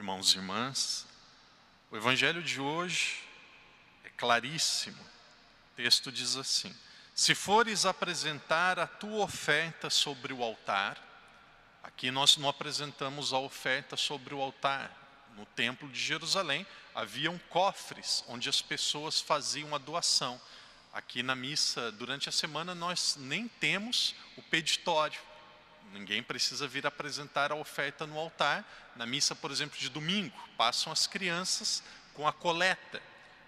irmãos e irmãs, o evangelho de hoje é claríssimo. O texto diz assim: se fores apresentar a tua oferta sobre o altar, aqui nós não apresentamos a oferta sobre o altar. No templo de Jerusalém haviam cofres onde as pessoas faziam a doação. Aqui na missa, durante a semana, nós nem temos o peditório. Ninguém precisa vir apresentar a oferta no altar. Na missa, por exemplo, de domingo, passam as crianças com a coleta.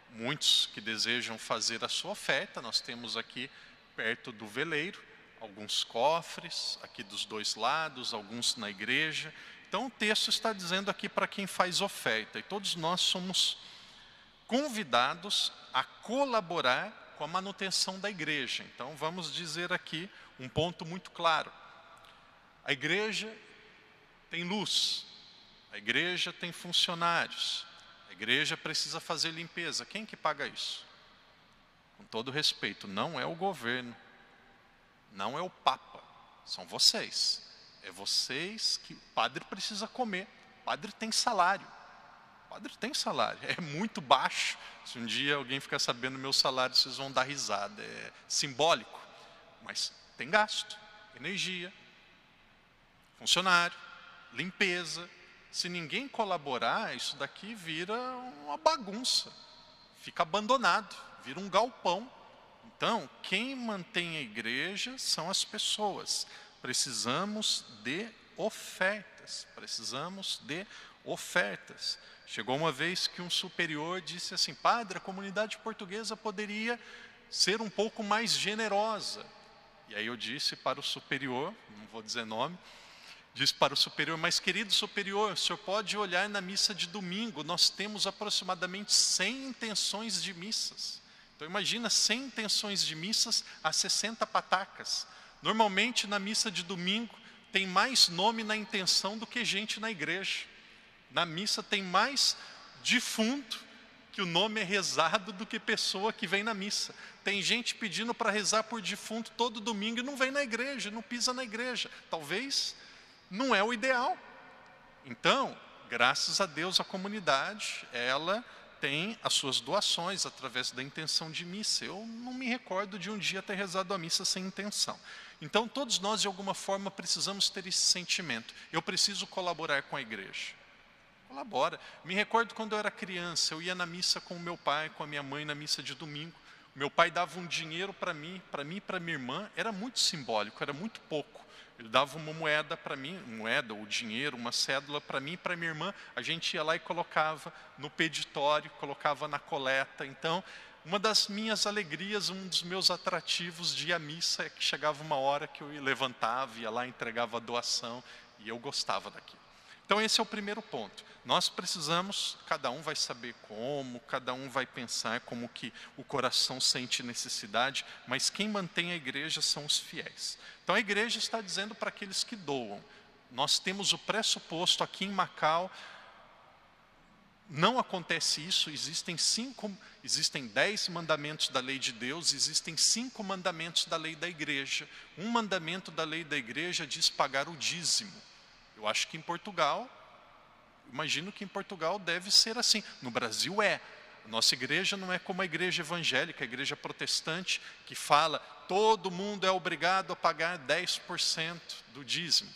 Muitos que desejam fazer a sua oferta, nós temos aqui perto do veleiro, alguns cofres, aqui dos dois lados, alguns na igreja. Então o texto está dizendo aqui para quem faz oferta, e todos nós somos convidados a colaborar com a manutenção da igreja. Então vamos dizer aqui um ponto muito claro. A igreja tem luz, a igreja tem funcionários, a igreja precisa fazer limpeza. Quem que paga isso? Com todo respeito, não é o governo, não é o Papa, são vocês. É vocês que o padre precisa comer, o padre tem salário. O padre tem salário, é muito baixo. Se um dia alguém ficar sabendo meu salário, vocês vão dar risada. É simbólico, mas tem gasto, energia, funcionário, limpeza. Se ninguém colaborar, isso daqui vira uma bagunça, fica abandonado, vira um galpão. Então, quem mantém a igreja são as pessoas. Precisamos de ofertas, precisamos de ofertas. Chegou uma vez que um superior disse assim: padre, a comunidade portuguesa poderia ser um pouco mais generosa. E aí eu disse para o superior, não vou dizer nome, disse para o superior: mas querido superior, o senhor pode olhar na missa de domingo, nós temos aproximadamente 100 intenções de missas. Então imagina 100 intenções de missas a 60 patacas. Normalmente na missa de domingo tem mais nome na intenção do que gente na igreja. Na missa tem mais defunto que o nome é rezado do que pessoa que vem na missa. Tem gente pedindo para rezar por defunto todo domingo e não vem na igreja, não pisa na igreja. Talvez não é o ideal. Então, graças a Deus, a comunidade, ela tem as suas doações através da intenção de missa. Eu não me recordo de um dia ter rezado a missa sem intenção. Então, todos nós, de alguma forma, precisamos ter esse sentimento. Eu preciso colaborar com a igreja. Colabora. Me recordo quando eu era criança, eu ia na missa com o meu pai, com a minha mãe, na missa de domingo. Meu pai dava um dinheiro para mim e para minha irmã. Era muito simbólico, era muito pouco. Ele dava uma moeda para mim, moeda ou dinheiro, uma cédula para mim e para minha irmã. A gente ia lá e colocava no peditório, colocava na coleta. Então, uma das minhas alegrias, um dos meus atrativos de ir à missa é que chegava uma hora que eu levantava, ia lá, entregava a doação, e eu gostava daquilo. Então esse é o primeiro ponto. Nós precisamos, cada um vai saber como, cada um vai pensar como que o coração sente necessidade, mas quem mantém a igreja são os fiéis. Então a igreja está dizendo para aqueles que doam. Nós temos o pressuposto aqui em Macau, não acontece isso, existem 10 mandamentos da lei de Deus, existem 5 mandamentos da lei da igreja. Um mandamento da lei da igreja diz pagar o dízimo. Eu acho que em Portugal, imagino que em Portugal deve ser assim. No Brasil é. A nossa igreja não é como a igreja evangélica, a igreja protestante, que fala todo mundo é obrigado a pagar 10% do dízimo.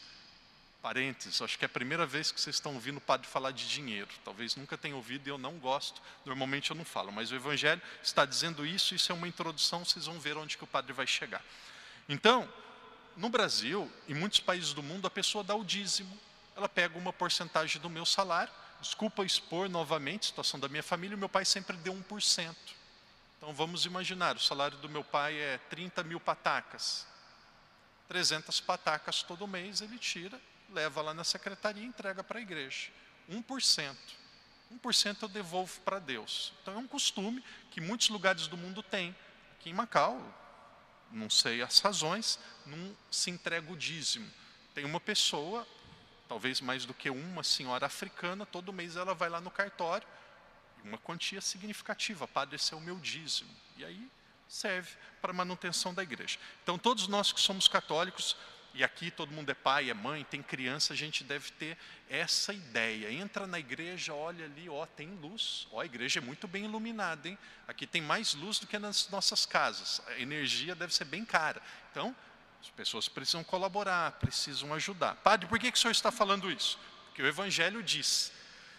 Parênteses, acho que é a primeira vez que vocês estão ouvindo o padre falar de dinheiro. Talvez nunca tenham ouvido e eu não gosto, normalmente eu não falo. Mas o evangelho está dizendo isso é uma introdução, vocês vão ver onde que o padre vai chegar. Então, no Brasil, em muitos países do mundo, a pessoa dá o dízimo, ela pega uma porcentagem do meu salário. Desculpa expor novamente a situação da minha família, meu pai sempre deu 1%. Então vamos imaginar, o salário do meu pai é 30 mil patacas. 300 patacas todo mês ele tira, leva lá na secretaria e entrega para a igreja. 1%. 1% eu devolvo para Deus. Então é um costume que muitos lugares do mundo têm. Aqui em Macau, não sei as razões, não se entrega o dízimo. Tem uma pessoa, talvez mais do que uma senhora africana, todo mês ela vai lá no cartório, uma quantia significativa, padre, esse é o meu dízimo. E aí serve para a manutenção da igreja. Então todos nós que somos católicos, e aqui todo mundo é pai, é mãe, tem criança, a gente deve ter essa ideia. Entra na igreja, olha ali, ó, tem luz. Ó, a igreja é muito bem iluminada, hein? Aqui tem mais luz do que nas nossas casas. A energia deve ser bem cara. Então, as pessoas precisam colaborar, precisam ajudar. Padre, por que o senhor está falando isso? Porque o Evangelho diz: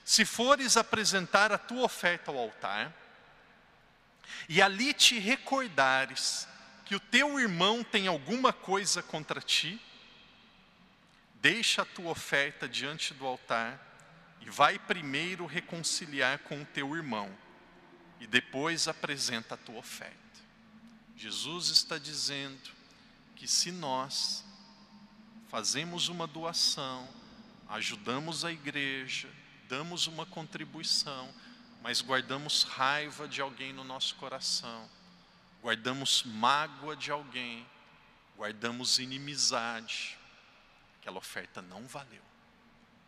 se fores apresentar a tua oferta ao altar, e ali te recordares que o teu irmão tem alguma coisa contra ti, deixa a tua oferta diante do altar e vai primeiro reconciliar com o teu irmão, e depois apresenta a tua oferta. Jesus está dizendo que se nós fazemos uma doação, ajudamos a igreja, damos uma contribuição, mas guardamos raiva de alguém no nosso coração, guardamos mágoa de alguém, guardamos inimizade, aquela oferta não valeu.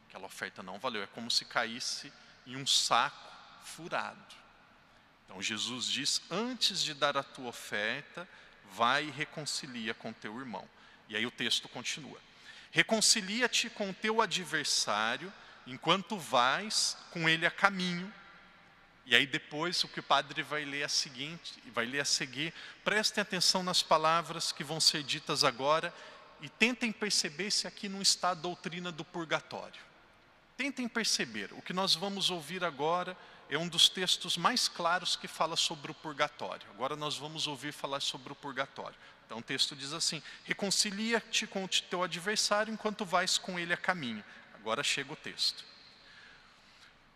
Aquela oferta não valeu, é como se caísse em um saco furado. Então Jesus diz: antes de dar a tua oferta, vai e reconcilia com teu irmão. E aí o texto continua: reconcilia-te com teu adversário, enquanto vais com ele a caminho. E aí depois o que o padre vai ler a seguir, prestem atenção nas palavras que vão ser ditas agora, e tentem perceber se aqui não está a doutrina do purgatório. Tentem perceber, o que nós vamos ouvir agora é um dos textos mais claros que fala sobre o purgatório. Agora nós vamos ouvir falar sobre o purgatório. Então o texto diz assim: reconcilia-te com o teu adversário enquanto vais com ele a caminho. Agora chega o texto: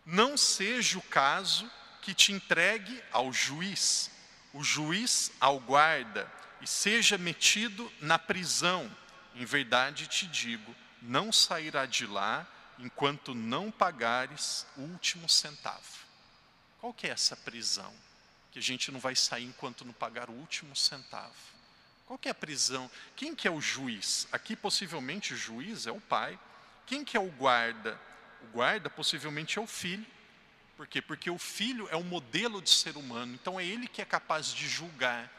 não seja o caso que te entregue ao juiz, o juiz ao guarda, e seja metido na prisão. Em verdade te digo, não sairá de lá enquanto não pagares o último centavo. Qual que é essa prisão? Que a gente não vai sair enquanto não pagar o último centavo. Qual que é a prisão? Quem que é o juiz? Aqui possivelmente o juiz é o pai. Quem que é o guarda? O guarda possivelmente é o filho. Por quê? Porque o filho é o modelo de ser humano. Então é ele que é capaz de julgar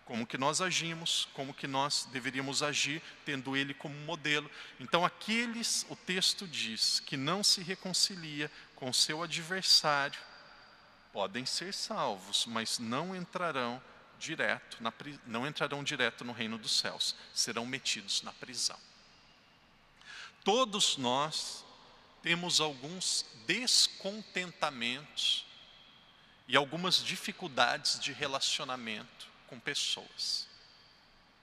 como que nós agimos, como que nós deveríamos agir, tendo ele como modelo. Então aqueles, o texto diz, que não se reconcilia com seu adversário, podem ser salvos, mas não entrarão direto no reino dos céus, serão metidos na prisão. Todos nós temos alguns descontentamentos e algumas dificuldades de relacionamento com pessoas.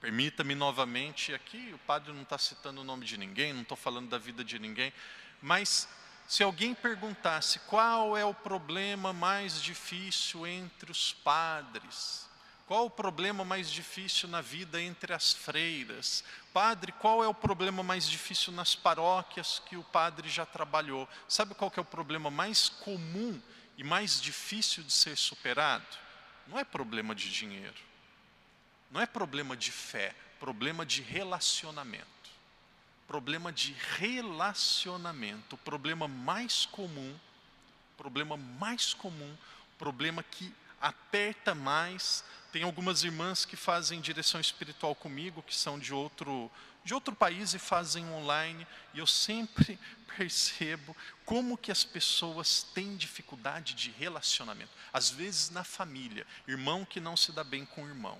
Permita-me novamente, aqui o padre não está citando o nome de ninguém, não estou falando da vida de ninguém, mas se alguém perguntasse qual é o problema mais difícil entre os padres, qual o problema mais difícil na vida entre as freiras, padre, qual é o problema mais difícil nas paróquias que o padre já trabalhou, sabe qual que é o problema mais comum e mais difícil de ser superado? Não é problema de dinheiro, não é problema de fé, problema de relacionamento. Problema de relacionamento, o problema mais comum, problema que aperta mais. Tem algumas irmãs que fazem direção espiritual comigo, que são de outro país e fazem online, e eu sempre percebo como que as pessoas têm dificuldade de relacionamento. Às vezes na família, irmão que não se dá bem com o irmão,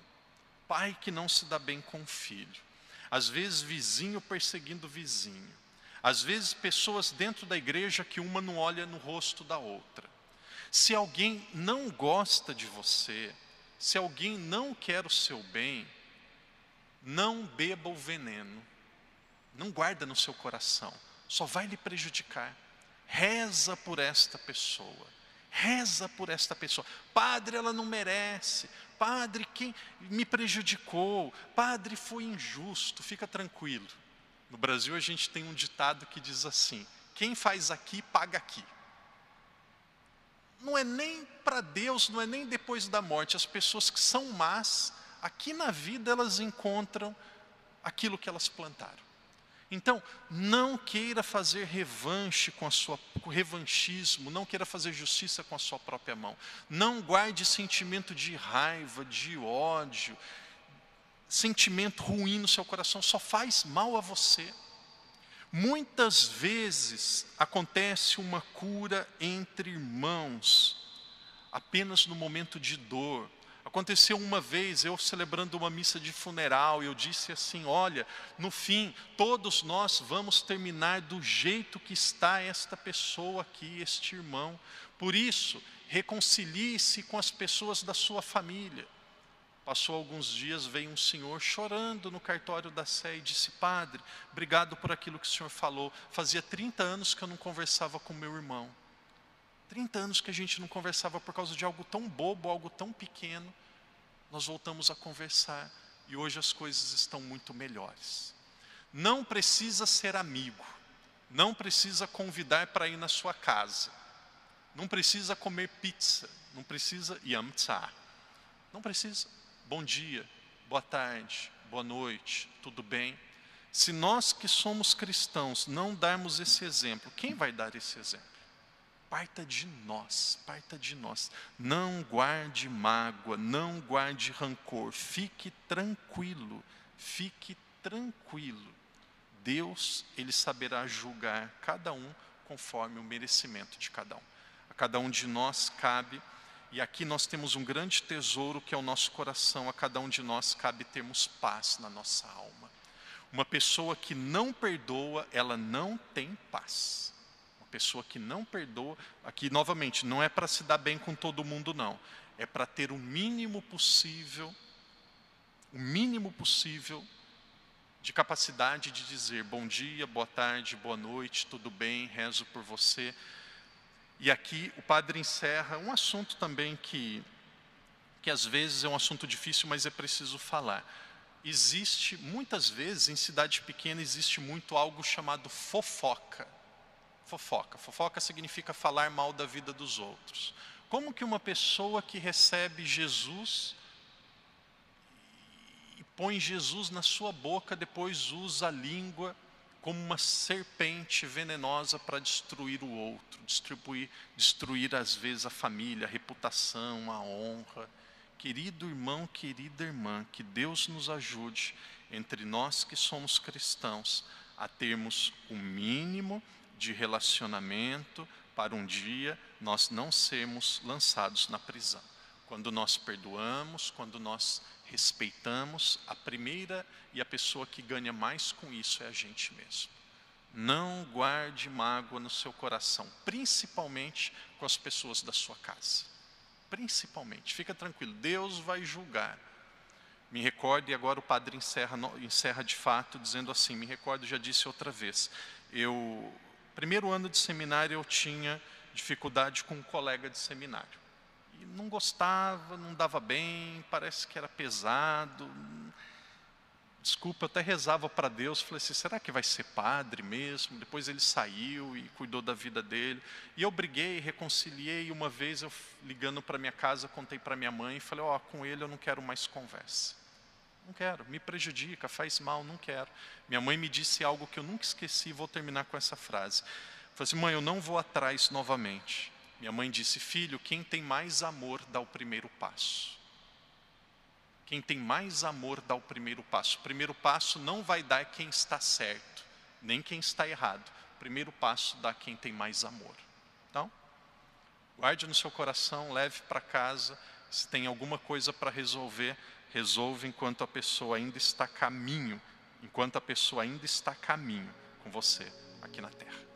pai que não se dá bem com o filho, às vezes vizinho perseguindo vizinho, às vezes pessoas dentro da igreja que uma não olha no rosto da outra. Se alguém não gosta de você, se alguém não quer o seu bem, não beba o veneno, não guarda no seu coração, só vai lhe prejudicar. Reza por esta pessoa, reza por esta pessoa. Padre, ela não merece. Padre, quem me prejudicou? Padre, foi injusto. Fica tranquilo. No Brasil a gente tem um ditado que diz assim: quem faz aqui, paga aqui. Não é nem para Deus, não é nem depois da morte. As pessoas que são más, aqui na vida elas encontram aquilo que elas plantaram. Então, não queira fazer revanche com o revanchismo, não queira fazer justiça com a sua própria mão. Não guarde sentimento de raiva, de ódio. sentimento ruim no seu coração, só faz mal a você. Muitas vezes acontece uma cura entre irmãos, apenas no momento de dor. Aconteceu uma vez, eu celebrando uma missa de funeral, eu disse assim, olha, no fim, todos nós vamos terminar do jeito que está esta pessoa aqui, este irmão. Por isso, reconcilie-se com as pessoas da sua família. Passou alguns dias, veio um senhor chorando no cartório da Sé e disse, padre, obrigado por aquilo que o senhor falou. Fazia 30 anos que eu não conversava com meu irmão. 30 anos que a gente não conversava por causa de algo tão bobo, algo tão pequeno. Nós voltamos a conversar e hoje as coisas estão muito melhores. Não precisa ser amigo, não precisa convidar para ir na sua casa, não precisa comer pizza, não precisa yamtsa, não precisa. Bom dia, boa tarde, boa noite, tudo bem? Se nós que somos cristãos não darmos esse exemplo, quem vai dar esse exemplo? Parta de nós, parta de nós. Não guarde mágoa, não guarde rancor, fique tranquilo, fique tranquilo. Deus, Ele saberá julgar cada um conforme o merecimento de cada um. A cada um de nós cabe, e aqui nós temos um grande tesouro que é o nosso coração, a cada um de nós cabe termos paz na nossa alma. Uma pessoa que não perdoa, ela não tem paz. Pessoa que não perdoa, aqui novamente, não é para se dar bem com todo mundo não, é para ter o mínimo possível de capacidade de dizer bom dia, boa tarde, boa noite, tudo bem, rezo por você. E aqui o padre encerra um assunto também que às vezes é um assunto difícil, mas é preciso falar. Existe, muitas vezes, em cidade pequena, existe muito algo chamado fofoca. Fofoca significa falar mal da vida dos outros. Como que uma pessoa que recebe Jesus e põe Jesus na sua boca, depois usa a língua como uma serpente venenosa para destruir o outro, destruir às vezes a família, a reputação, a honra. Querido irmão, querida irmã, que Deus nos ajude, entre nós que somos cristãos, a termos o mínimo de relacionamento para um dia nós não sermos lançados na prisão. Quando nós perdoamos, quando nós respeitamos, a primeira e a pessoa que ganha mais com isso é a gente mesmo. Não guarde mágoa no seu coração, principalmente com as pessoas da sua casa. Principalmente, fica tranquilo, Deus vai julgar. Me recordo, e agora o padre encerra de fato, dizendo assim, me recordo, já disse outra vez, primeiro ano de seminário eu tinha dificuldade com um colega de seminário. E não gostava, não dava bem, parece que era pesado. Desculpa, eu até rezava para Deus, falei assim, será que vai ser padre mesmo? Depois ele saiu e cuidou da vida dele. E eu briguei, reconciliei, e uma vez eu ligando para minha casa, contei para minha mãe e falei, com ele eu não quero mais conversa. Não quero, me prejudica, faz mal, não quero. Minha mãe me disse algo que eu nunca esqueci, vou terminar com essa frase. Falei assim, mãe, eu não vou atrás novamente. Minha mãe disse, filho, quem tem mais amor dá o primeiro passo. Quem tem mais amor dá o primeiro passo. O primeiro passo não vai dar quem está certo, nem quem está errado. O primeiro passo dá quem tem mais amor. Então, guarde no seu coração, leve para casa. Se tem alguma coisa para resolve enquanto a pessoa ainda está a caminho com você aqui na terra.